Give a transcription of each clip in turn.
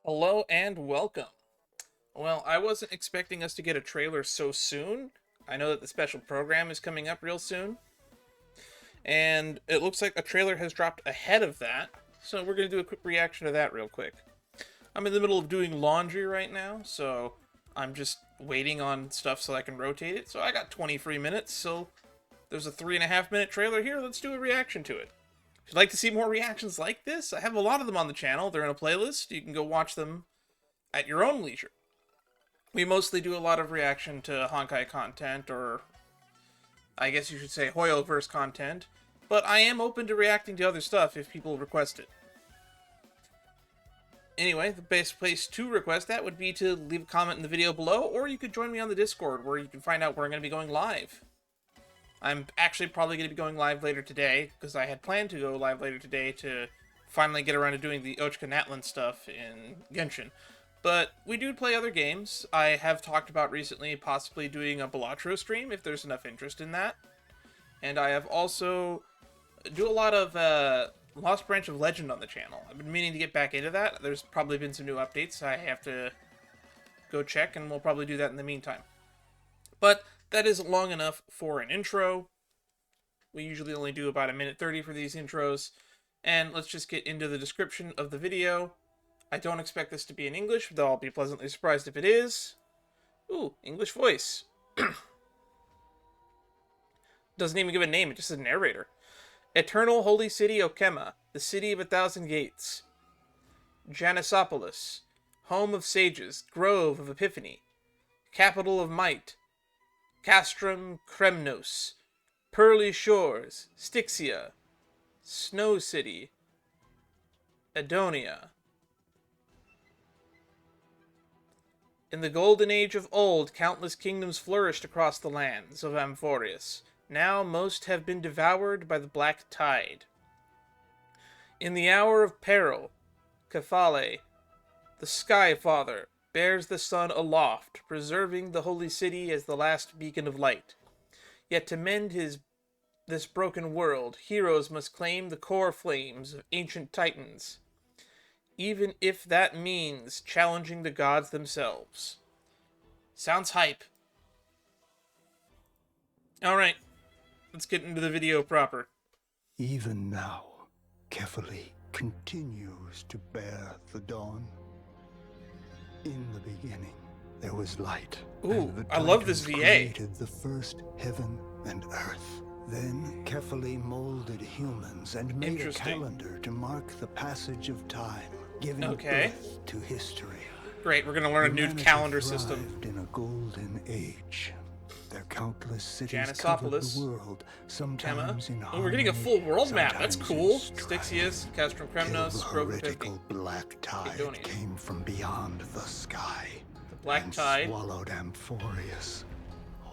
Hello and welcome. Well, I wasn't expecting us to get a trailer so soon. I know that the special program is coming up real soon, and it looks like a trailer has dropped ahead of that, so we're going to do a quick reaction to that real quick. I'm in the middle of doing laundry right now, so I'm just waiting on stuff so I can rotate it. So I got 20 free minutes, so there's a 3.5 minute trailer here. Let's do a reaction to it. If you'd like to see more reactions like this, I have a lot of them on the channel. They're in a playlist. You can go watch them at your own leisure. We mostly do a lot of reaction to Honkai content, or I guess you should say Hoyoverse content, but I am open to reacting to other stuff if people request it. Anyway, the best place to request that would be to leave a comment in the video below, or you could join me on the Discord, where you can find out where I'm going to be going live. I'm actually probably going to be going live later today, because I had planned to go live later today to finally get around to doing the Ochka Natlan stuff in Genshin. But we do play other games. I have talked about recently possibly doing a Balatro stream, if there's enough interest in that. And I have also do a lot of Lost Branch of Legend on the channel. I've been meaning to get back into that. There's probably been some new updates I have to go check, and we'll probably do that in the meantime. But that is long enough for an intro. We usually only do about 1:30 for these intros. And let's just get into the description of the video. I don't expect this to be in English, though I'll be pleasantly surprised if it is. Ooh, English voice. Doesn't even give a name, it just says narrator. Eternal Holy City Okema, the City of 1,000 Gates. Janisopolis, Home of Sages, Grove of Epiphany. Capital of Might. Castrum Kremnos. Pearly Shores, Styxia. Snow City. Edonia. In the golden age of old, countless kingdoms flourished across the lands of Amphorius. Now most have been devoured by the black tide. In the hour of peril, Kephale, the Sky Father, bears the sun aloft, preserving the holy city as the last beacon of light. Yet to mend this broken world, heroes must claim the core flames of ancient titans, even if that means challenging the gods themselves. Sounds hype. Alright, let's get into the video proper. Even now, Kephale continues to bear the dawn. In the beginning, there was light. Ooh, I love this VA. Created the first heaven and earth. Then Kephale molded humans and made a calendar to mark the passage of time, giving birth to history. Great, we're gonna learn a new calendar system. In a golden age, their countless cities covered the world, sometimes in harmony. Oh, we're getting a full world map. That's cool. Styxius, Castrum Kremnos, Grove of Epiphany. Black tide came from beyond the sky. The black tide swallowed Amphorius.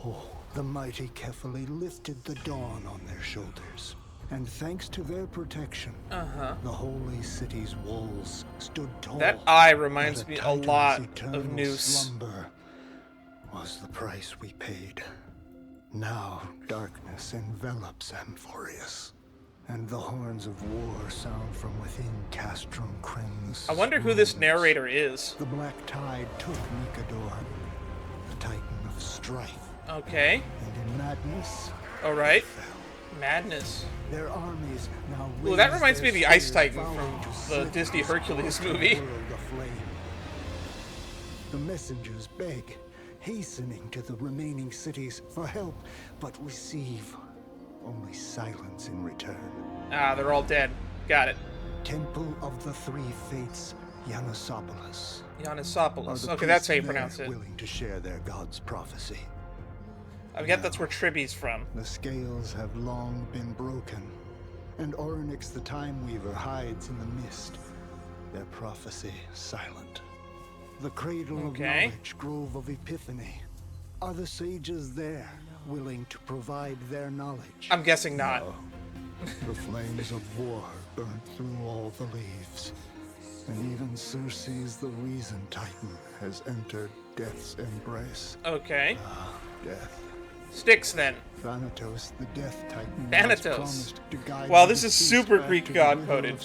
Oh, the mighty Kephale lifted the dawn on their shoulders. And thanks to their protection, the holy city's walls stood tall. That eye reminds me a lot of Noose. Slumber was the price we paid. Now darkness envelops Amphorius, and the horns of war sound from within Castrum Kremnos. I wonder who this narrator is. The black tide took Mikador, the titan of strife. Okay. And in madness, alright. Madness. Their armies now. Ooh, that reminds me of the Ice Titan from the Disney Hercules movie. The messengers beg, hastening to the remaining cities for help, but receive only silence in return. Ah, they're all dead. Got it. Temple of the Three Fates, Janisopolis. Janisopolis. Okay, that's how you pronounce it. Willing to share their god's prophecy. I get that's where Tribby's from. The scales have long been broken, and Orynyx the Time Weaver hides in the mist, their prophecy silent. The cradle of knowledge, Grove of Epiphany. Are the sages there, willing to provide their knowledge? I'm guessing not. No. The flames of war burnt through all the leaves, and even Circe's the Reason Titan has entered death's embrace. Okay. Death. Styx, then. Thanatos, the Death Titan. Thanatos. Wow, this is super Greek god coded.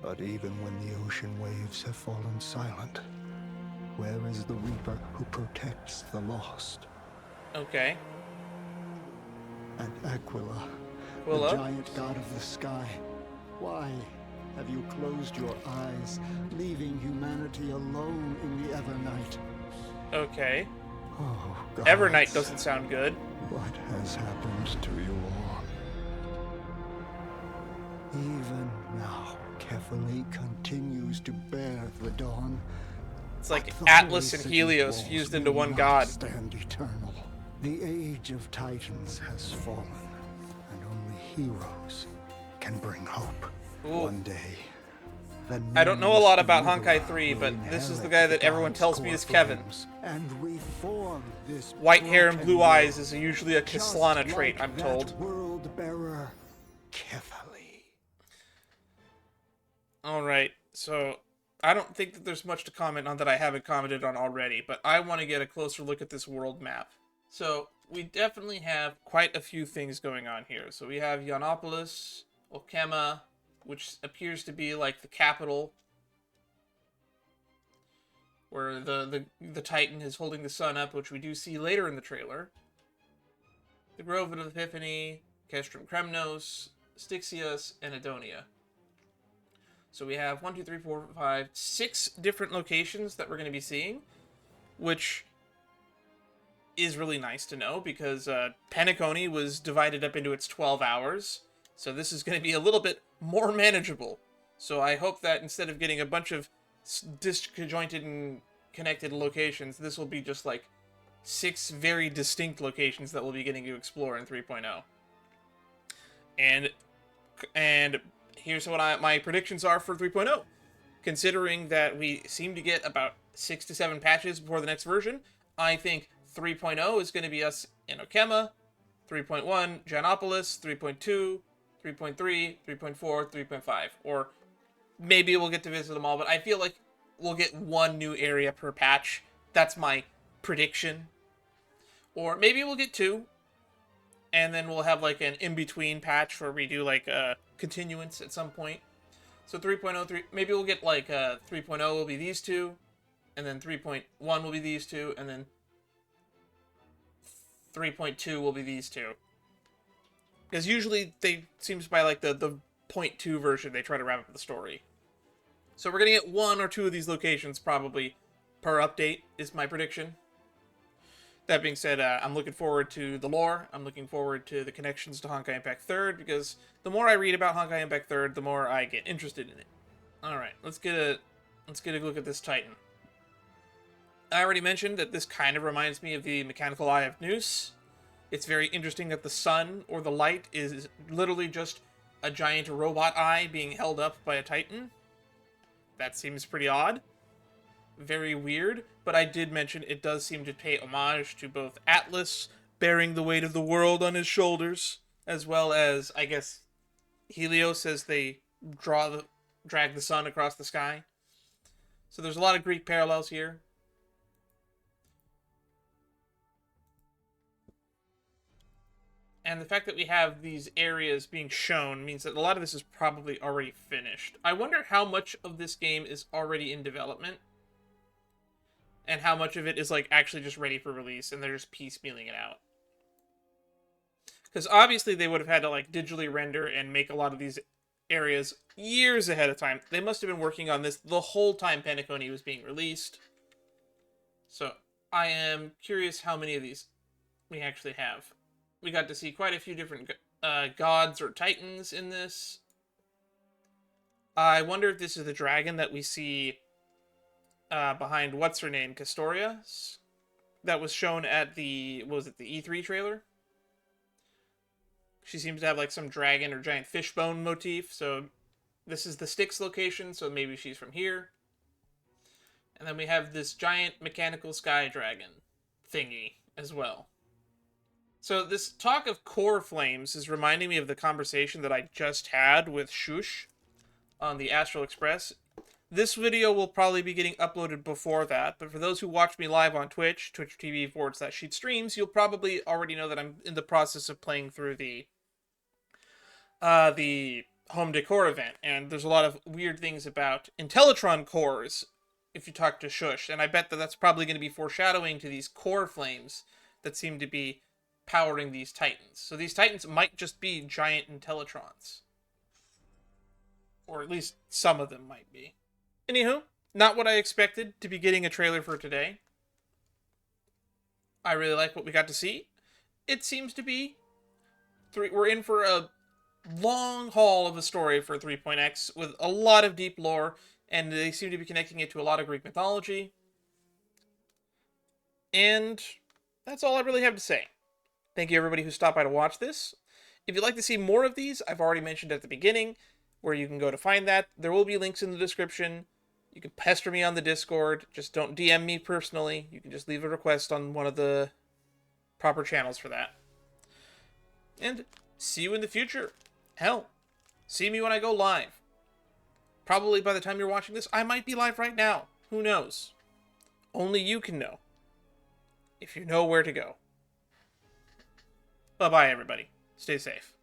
But even when the ocean waves have fallen silent, where is the Reaper who protects the lost? Okay. And Aquila, the Willow? giant god of the sky, why have you closed your eyes, leaving humanity alone in the Evernight? Okay. Oh, gods, Evernight doesn't sound good. what has happened to you all? Even now, Kephalate continues to bear the dawn. It's like But the Atlas holy and city's Helios walls fused into will one not god. stand eternal. The age of Titans has fallen, and only heroes can bring hope. Ooh. One day, the I don't know a lot about nameless Honkai deliverer 3, will but this is the inherit guy that everyone gods' tells me core is Kevin. flames and reform this White hair and broken blue eyes world, is usually a just Kislana trait, like I'm that told. world bearer, Kephalate. Alright, so I don't think that there's much to comment on that I haven't commented on already, but I want to get a closer look at this world map. So, we definitely have quite a few things going on here. So we have Ionopolis, Okema, which appears to be like the capital, where the Titan is holding the sun up, which we do see later in the trailer. The Grove of Epiphany, Castrum Kremnos, Styxias, and Adonia. So we have 1, 2, 3, 4, 5, 6 different locations that we're going to be seeing, which is really nice to know because Penacony was divided up into its 12 hours. So this is going to be a little bit more manageable. So I hope that instead of getting a bunch of disjointed and connected locations, this will be just like 6 very distinct locations that we'll be getting to explore in 3.0. And here's what my predictions are for 3.0. Considering that we seem to get about 6 to 7 patches before the next version, I think 3.0 is going to be us in Okema, 3.1, Gianopolis, 3.2, 3.3, 3.4, 3.5. Or maybe we'll get to visit them all, but I feel like we'll get 1 new area per patch. That's my prediction. Or maybe we'll get 2, and then we'll have like an in-between patch where we do like a continuance at some point. So 3.0, maybe we'll get like 3.0 will be these 2, and then 3.1 will be these 2, and then 3.2 will be these 2. Because usually they seems by like the 0.2 version they try to wrap up the story. So we're gonna get 1 or 2 of these locations probably per update is my prediction. That being said, I'm looking forward to the lore. I'm looking forward to the connections to Honkai Impact 3rd, because the more I read about Honkai Impact 3rd, the more I get interested in it. Alright, let's get a look at this Titan. I already mentioned that this kind of reminds me of the Mechanical Eye of Nous. It's very interesting that the sun, or the light, is literally just a giant robot eye being held up by a Titan. That seems pretty odd. Very weird, but I did mention it does seem to pay homage to both Atlas, bearing the weight of the world on his shoulders, as well as, I guess, Helios as they drag the sun across the sky. So there's a lot of Greek parallels here. And the fact that we have these areas being shown means that a lot of this is probably already finished. I wonder how much of this game is already in development, and how much of it is like actually just ready for release and they're just piecemealing it out. Because obviously they would have had to like digitally render and make a lot of these areas years ahead of time. They must have been working on this the whole time Penacony was being released. So I am curious how many of these we actually have. We got to see quite a few different gods or titans in this. I wonder if this is the dragon that we see behind what's-her-name, Castoria? That was shown at the, what was it, the E3 trailer? She seems to have like some dragon or giant fishbone motif, so this is the Styx location, so maybe she's from here. And then we have this giant mechanical sky dragon thingy as well. So this talk of core flames is reminding me of the conversation that I just had with Shush on the Astral Express. This video will probably be getting uploaded before that, but for those who watch me live on Twitch, twitch.tv/sheetstreams, you'll probably already know that I'm in the process of playing through the home decor event, and there's a lot of weird things about Intellitron cores if you talk to Shush, and I bet that that's probably going to be foreshadowing to these core flames that seem to be powering these Titans. So these Titans might just be giant Intellitrons. Or at least some of them might be. Anywho, not what I expected to be getting a trailer for today. I really like what we got to see. It seems to be... We're in for a long haul of a story for 3.x with a lot of deep lore, and they seem to be connecting it to a lot of Greek mythology. And that's all I really have to say. Thank you everybody who stopped by to watch this. If you'd like to see more of these, I've already mentioned at the beginning where you can go to find that. There will be links in the description. You can pester me on the Discord. Just don't DM me personally. You can just leave a request on one of the proper channels for that. And see you in the future. Hell, see me when I go live. Probably by the time you're watching this, I might be live right now. Who knows? Only you can know. If you know where to go. Bye-bye, everybody. Stay safe.